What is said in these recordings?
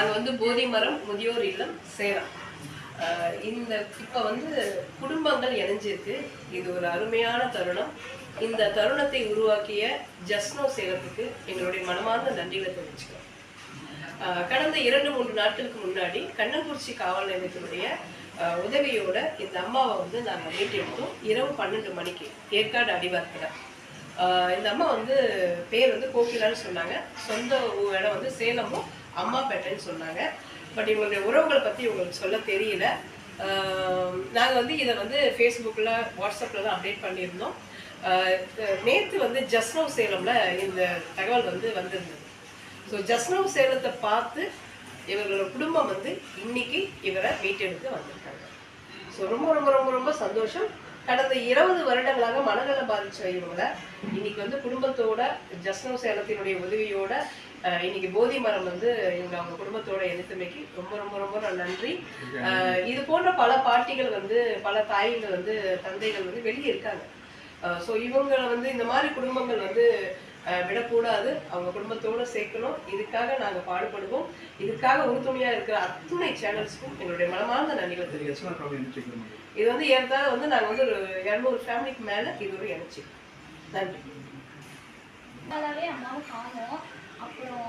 நாங்கள் வந்து போதி மரம் முதியோர் இல்லம் சேலம். இந்த இப்போ வந்து குடும்பங்கள் இணைஞ்சிருக்கு. இது ஒரு அருமையான தருணம். இந்த தருணத்தை உருவாக்கிய ஜஸ்னோ சேலத்துக்கு எங்களுடைய மனமார்ந்த நன்றிகளை தெரிவிச்சுக்கிறோம். கடந்த 2-3 நாட்களுக்கு முன்னாடி கண்ணங்குறிச்சி காவல் நிலையத்தினுடைய உதவியோட இந்த அம்மாவை வந்து நாங்கள் மீட்டெடுத்தோம். இரவு 12 மணிக்கு ஏற்காடு அடிவாரத்தில். இந்த அம்மா வந்து பேர் வந்து கோகிலான்னு சொன்னாங்க. சொந்த இடம் வந்து சேலமும் அம்மாப்பேட்டைன்னு சொன்னாங்க. பட் இவங்களுடைய உறவுகளை பற்றி இவங்களுக்கு சொல்ல தெரியல. நாங்கள் வந்து இதை வந்து ஃபேஸ்புக்கில் வாட்ஸ்அப்பில் தான் அப்டேட் பண்ணியிருந்தோம். நேற்று வந்து ஜஸ்னோ சேலமில் இந்த தகவல் வந்து வந்திருந்தது. ஸோ ஜஸ்னோ சேலத்தை பார்த்து இவர்களோட குடும்பம் வந்து இன்னைக்கு இவரை மீட்டெடுத்து வந்திருக்காங்க. ஸோ ரொம்ப ரொம்ப ரொம்ப ரொம்ப சந்தோஷம். கடந்த 20 வருடங்களாக மனநலம் பாதிச்ச இவங்களை இன்னைக்கு வந்து குடும்பத்தோட ஜஸ்னோ சேலத்தினுடைய உதவியோட இன்னைக்கு போதி மரம் வந்து இவங்க அவங்க குடும்பத்தோட எடுத்தமைக்கு ரொம்ப ரொம்ப ரொம்ப நன்றி. இது போன்ற பல பாட்டிகள் வந்து பல தாய்கள் வந்து தந்தைகள் வந்து வெளியே இருக்காங்க. ஸோ இவங்களை வந்து இந்த மாதிரி குடும்பங்கள் வந்து விடக்கூடாது, அவங்க குடும்பத்தோடு சேர்க்கணும். இதுக்காக நாங்கள் பாடுபடுவோம். இதுக்காக உறுதுணையாக இருக்கிற அத்துணை சேனல்ஸ்க்கும் எங்களுடைய மனமார்ந்த நன்றிகளை தெரிவிச்சுக்கணும். இது வந்து ஏற்காக வந்து நாங்கள் வந்து ஒரு 200 ஃபேமிலிக்கு மேலே இது ஒரு இணைச்சிக்கோம். நன்றி. அம்மாவை காணோம். அப்புறம்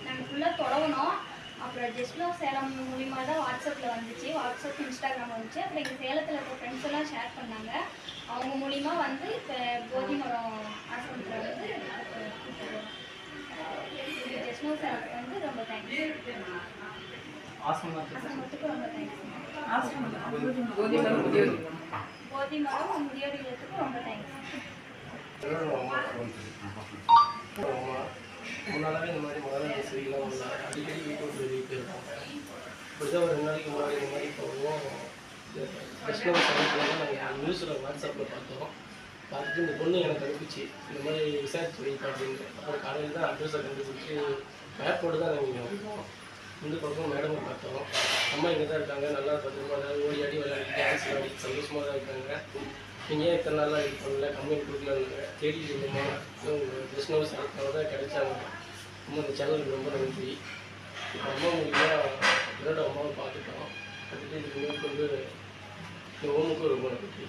நாங்கள் ஃபுல்லாக தொடங்கணும். அப்புறம் ஜஸ்னோ சேலம் மூலிமா தான் வாட்ஸ்அப்பில் வந்துச்சு. வாட்ஸ்அப், இன்ஸ்டாகிராம் வந்துச்சு. அப்புறம் எங்கள் சேலத்தில் இருக்க ஃப்ரெண்ட்ஸ் எல்லாம் ஷேர் பண்ணாங்க. அவங்க மூலிமா வந்து இப்போ போதி மரம் ஆசிரமத்தில் வந்து ஜஸ்னோ சேலத்துக்கு வந்து ரொம்ப தேங்க்ஸ். ஆசிரமத்துக்கு ரொம்ப தேங்க்ஸ். போதி மரம் முதியோர் இல்லத்துக்கு ரொம்ப தேங்க்ஸ். முன்னாலே இந்த மாதிரி முதல்ல சரியில்லாம் அடிக்கடி வீட்டு விட்டு வெளியே போயிருக்காங்க. இப்படிதான் ஒரு 2 நாளைக்கு முன்னாடி இந்த மாதிரி போவோம். ஜஸ்னோ சேலத்தில் நாங்கள் நியூஸில் வாட்ஸ்அப்பில் பார்த்தோம். பார்த்துட்டு இந்த பொண்ணு எனக்கு அனுப்பிச்சு இந்த மாதிரி விசாரிச்சு வைப்பா அப்படின்னு. அப்புறம் காலையில் தான் அட்ரஸை கண்டுபிடிச்சி மேப்போடு தான் நாங்கள் இங்கே வந்தோம். இந்த பக்கம் மேடமை பார்த்தோம். அம்மா இங்கே தான் இருக்காங்க, நல்லா பத்திரமா ஏதாவது ஓடி ஆடி விளையாடி டான்ஸ் ஆடி சந்தோஷமாக தான் இருக்காங்க. நீங்கள் ஏன் இத்தனை நாளாக இது பண்ணல, கம்மியாக கொடுக்கலான்னு தேடிட்டு இருந்தோமா. உங்கள் ஜஸ்னோ சேலத்தில் தான் கிடைச்சாங்க. ரொம்ப இந்த சேனலுக்கு ரொம்ப நன்றி. இப்போ அம்மா மூலியமாக இதோட அம்மாவை பார்த்துட்டோம். பார்த்துட்டு இதுக்கு மேற்கொண்டு இந்த ஓமுக்கும் ரொம்ப நன்றி.